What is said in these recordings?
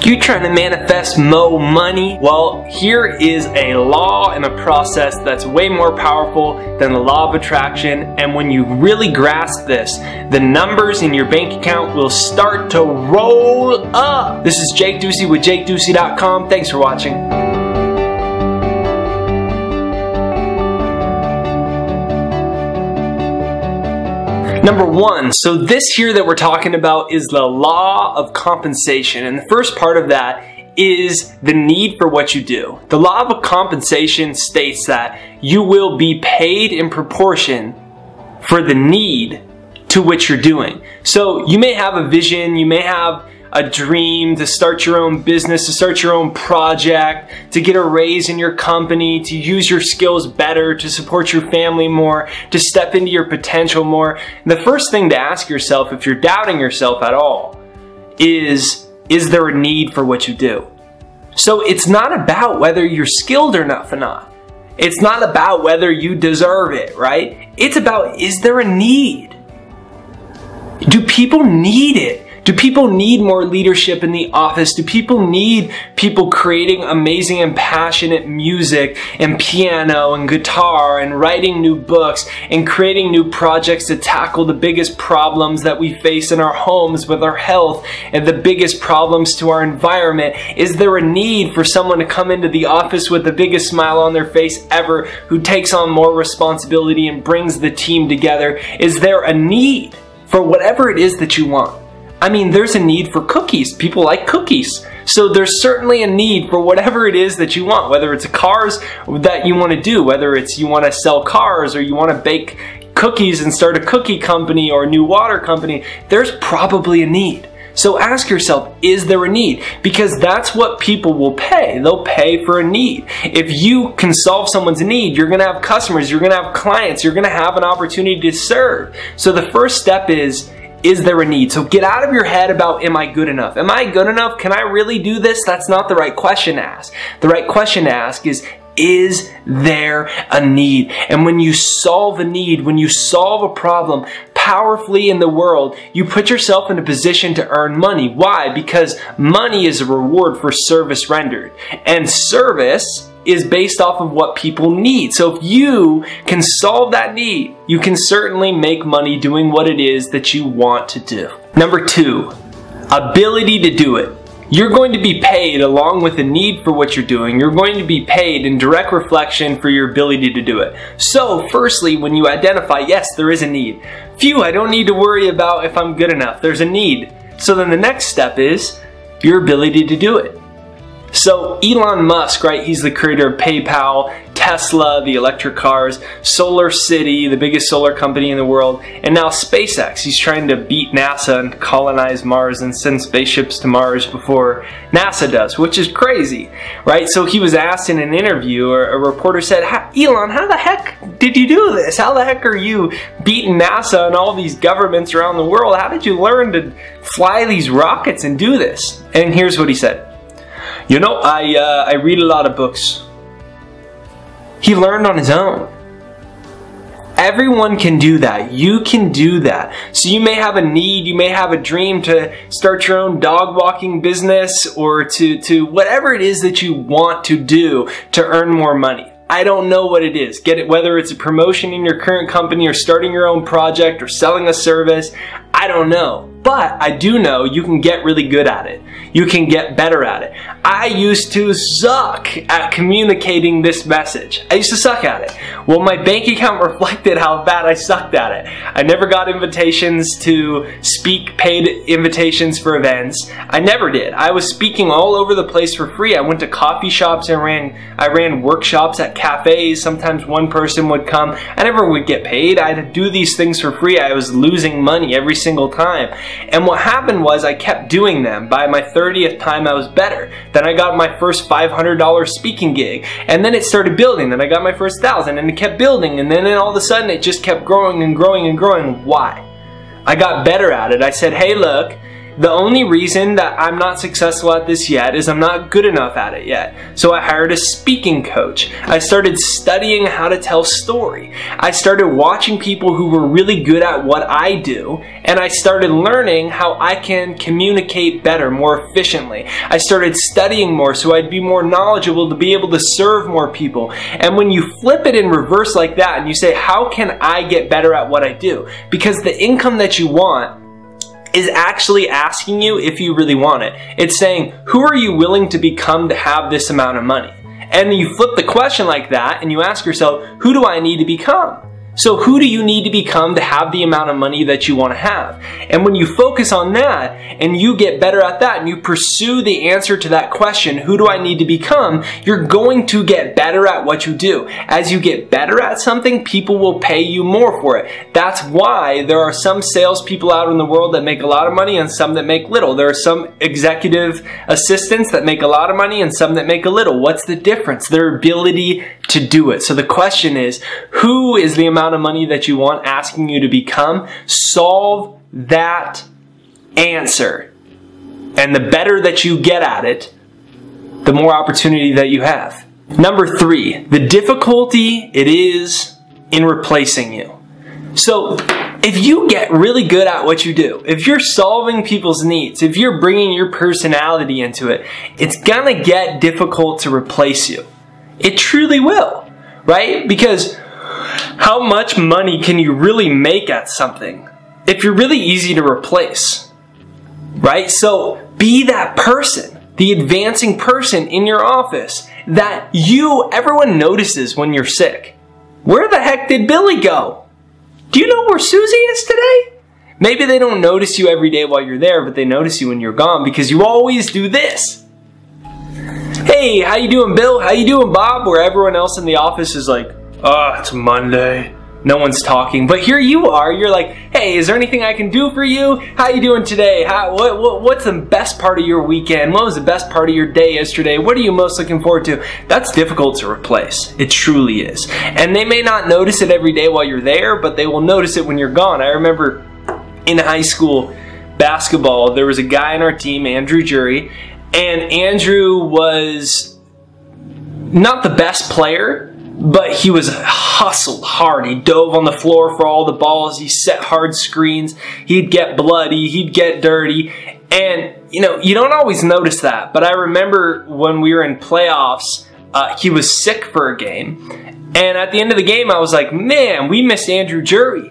You trying to manifest more money? Well, here is a law and a process that's way more powerful than the law of attraction, and when you really grasp this, the numbers in your bank account will start to roll up. This is Jake Ducey with JakeDucey.com. Thanks for watching. Number one, so this here that we're talking about is the law of compensation. And the first part of that is the need for what you do. The law of compensation states that you will be paid in proportion for the need to which you're doing. So you may have a vision, you may have a dream to start your own business, to start your own project, to get a raise in your company, to use your skills better, to support your family more, to step into your potential more. And the first thing to ask yourself, if you're doubting yourself at all, is there a need for what you do? So it's not about whether you're skilled enough or not. It's not about whether you deserve it, right? It's about, is there a need? Do people need it? Do people need more leadership in the office? Do people need people creating amazing and passionate music and piano and guitar and writing new books and creating new projects to tackle the biggest problems that we face in our homes with our health and the biggest problems to our environment? Is there a need for someone to come into the office with the biggest smile on their face ever, who takes on more responsibility and brings the team together? Is there a need for whatever it is that you want? I mean, there's a need for cookies. People like cookies. So there's certainly a need for whatever it is that you want, whether it's cars that you want to do, whether it's you want to sell cars or you want to bake cookies and start a cookie company or a new water company. There's probably a need. So ask yourself, is there a need? Because that's what people will pay. They'll pay for a need. If you can solve someone's need, you're going to have customers, you're going to have clients, you're going to have an opportunity to serve. So the first step is there a need? So get out of your head about, am I good enough? Am I good enough? Can I really do this? That's not the right question to ask. The right question to ask is there a need? And when you solve a need, when you solve a problem powerfully in the world, you put yourself in a position to earn money. Why? Because money is a reward for service rendered. And service is based off of what people need. So if you can solve that need, you can certainly make money doing what it is that you want to do. Number two, ability to do it. You're going to be paid along with the need for what you're doing. You're going to be paid in direct reflection for your ability to do it. So firstly, when you identify, yes, there is a need. Phew, I don't need to worry about if I'm good enough. There's a need. So then the next step is your ability to do it. So Elon Musk, right, he's the creator of PayPal, Tesla, the electric cars, Solar City, the biggest solar company in the world, and now SpaceX. He's trying to beat NASA and colonize Mars and send spaceships to Mars before NASA does, which is crazy, right? So he was asked in an interview, or a reporter said, Elon, how the heck did you do this? How the heck are you beating NASA and all these governments around the world? How did you learn to fly these rockets and do this? And here's what he said. You know, I read a lot of books. He learned on his own. Everyone can do that. You can do that. So you may have a need, you may have a dream to start your own dog walking business, or to whatever it is that you want to do to earn more money. I don't know what it is. Get it, whether it's a promotion in your current company or starting your own project or selling a service. I don't know. But I do know you can get really good at it. You can get better at it. I used to suck at communicating this message. I used to suck at it. Well, my bank account reflected how bad I sucked at it. I never got invitations to speak, paid invitations for events. I never did. I was speaking all over the place for free. I went to coffee shops and I ran workshops at cafes. Sometimes one person would come. I never would get paid. I had to do these things for free. I was losing money every single time. And what happened was I kept doing them. By my 30th time, I was better. Then I got my first $500 speaking gig. And then it started building. Then I got my first $1,000, and it kept building. And then all of a sudden, it just kept growing and growing and growing. Why? I got better at it. I said, hey, look, the only reason that I'm not successful at this yet is I'm not good enough at it yet. So I hired a speaking coach. I started studying how to tell story. I started watching people who were really good at what I do, and I started learning how I can communicate better, more efficiently. I started studying more so I'd be more knowledgeable to be able to serve more people. And when you flip it in reverse like that and you say, how can I get better at what I do? Because the income that you want is actually asking you if you really want it. It's saying, who are you willing to become to have this amount of money? And you flip the question like that and you ask yourself, who do I need to become? So who do you need to become to have the amount of money that you want to have? And when you focus on that and you get better at that and you pursue the answer to that question, who do I need to become? You're going to get better at what you do. As you get better at something, people will pay you more for it. That's why there are some salespeople out in the world that make a lot of money and some that make little. There are some executive assistants that make a lot of money and some that make a little. What's the difference? Their ability to do it. So the question is, who is the amount of money that you want asking you to become? Solve that answer. And the better that you get at it, the more opportunity that you have. Number 3, the difficulty it is in replacing you. So if you get really good at what you do, if you're solving people's needs, if you're bringing your personality into it, it's gonna get difficult to replace you. It truly will, right? Because how much money can you really make at something if you're really easy to replace, right? So be that person, the advancing person in your office that everyone notices when you're sick. Where the heck did Billy go? Do you know where Susie is today? Maybe they don't notice you every day while you're there, but they notice you when you're gone because you always do this. Hey, how you doing, Bill? How you doing, Bob? Where everyone else in the office is like, it's Monday. No one's talking. But here you are. You're like, hey, is there anything I can do for you? How you doing today? What's the best part of your weekend? What was the best part of your day yesterday? What are you most looking forward to? That's difficult to replace. It truly is. And they may not notice it every day while you're there, but they will notice it when you're gone. I remember in high school basketball, there was a guy on our team, Andrew Jury, and Andrew was not the best player, but he was hustled hard. He dove on the floor for all the balls. He set hard screens. He'd get bloody. He'd get dirty. And, you don't always notice that. But I remember when we were in playoffs, he was sick for a game. And at the end of the game, I was like, man, we missed Andrew Jury.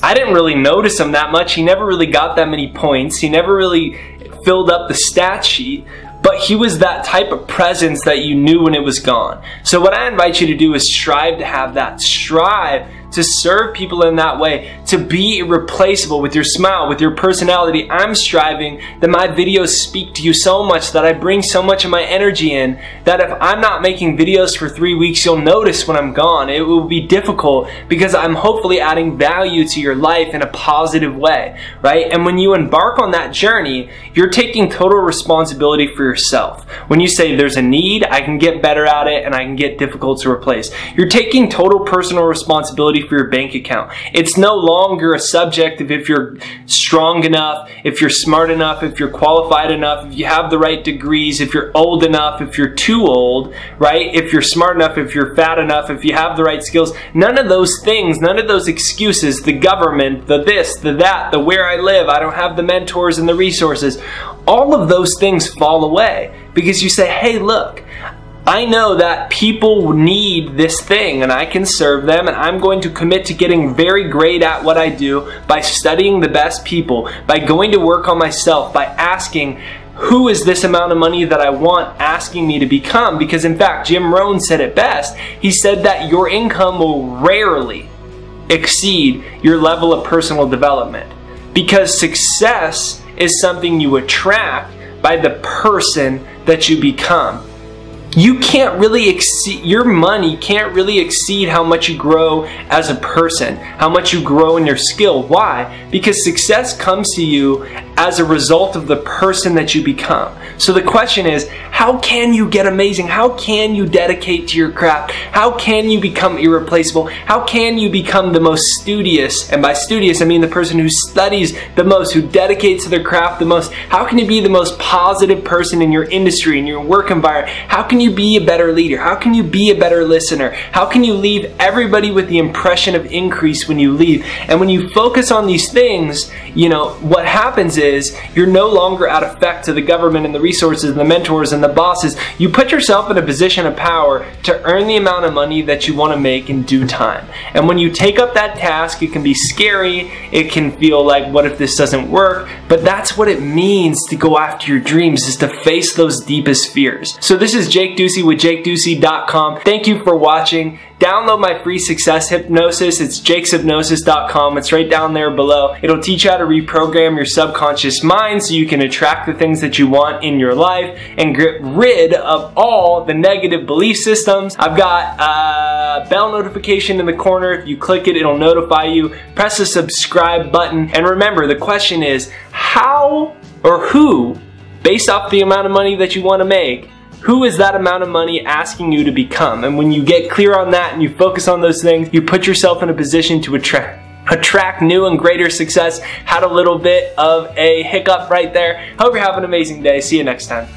I didn't really notice him that much. He never really got that many points. He never really filled up the stat sheet. But he was that type of presence that you knew when it was gone. So what I invite you to do is strive to have that. Strive to serve people in that way, to be irreplaceable with your smile, with your personality. I'm striving that my videos speak to you so much, that I bring so much of my energy in, that if I'm not making videos for 3 weeks, you'll notice when I'm gone. It will be difficult because I'm hopefully adding value to your life in a positive way, right? And when you embark on that journey, you're taking total responsibility for yourself. When you say there's a need, I can get better at it, and I can get difficult to replace. You're taking total personal responsibility for your bank account. It's no longer a subject of if you're strong enough, if you're smart enough, if you're qualified enough, if you have the right degrees, if you're old enough, if you're too old, right? If you're smart enough, if you're fat enough, if you have the right skills. None of those things, none of those excuses, the government, the this, the that, the where I live, I don't have the mentors and the resources. All of those things fall away because you say, hey, look, I know that people need this thing and I can serve them, and I'm going to commit to getting very great at what I do by studying the best people, by going to work on myself, by asking, who is this amount of money that I want asking me to become? Because in fact, Jim Rohn said it best. He said that your income will rarely exceed your level of personal development, because success is something you attract by the person that you become. You can't really exceed, your money can't really exceed how much you grow as a person, how much you grow in your skill. Why? Because success comes to you as a result of the person that you become. So the question is, how can you get amazing? How can you dedicate to your craft? How can you become irreplaceable? How can you become the most studious? And by studious, I mean the person who studies the most, who dedicates to their craft the most. How can you be the most positive person in your industry, in your work environment? How can you be a better leader? How can you be a better listener? How can you leave everybody with the impression of increase when you leave? And when you focus on these things, what happens is you're no longer out of effect to the government and the resources and the mentors and the bosses. You put yourself in a position of power to earn the amount of money that you want to make in due time. And when you take up that task, it can be scary. It can feel like, what if this doesn't work? But that's what it means to go after your dreams, is to face those deepest fears. So this is Jake Ducey with JakeDucey.com. Thank you for watching. Download my free success hypnosis. It's jakeshypnosis.com. It's right down there below. It'll teach you how to reprogram your subconscious mind so you can attract the things that you want in your life and get rid of all the negative belief systems. I've got a bell notification in the corner. If you click it, it'll notify you. Press the subscribe button. And remember, the question is, how or who, based off the amount of money that you want to make, who is that amount of money asking you to become? And when you get clear on that and you focus on those things, you put yourself in a position to attract new and greater success. Had a little bit of a hiccup right there. Hope you're having an amazing day. See you next time.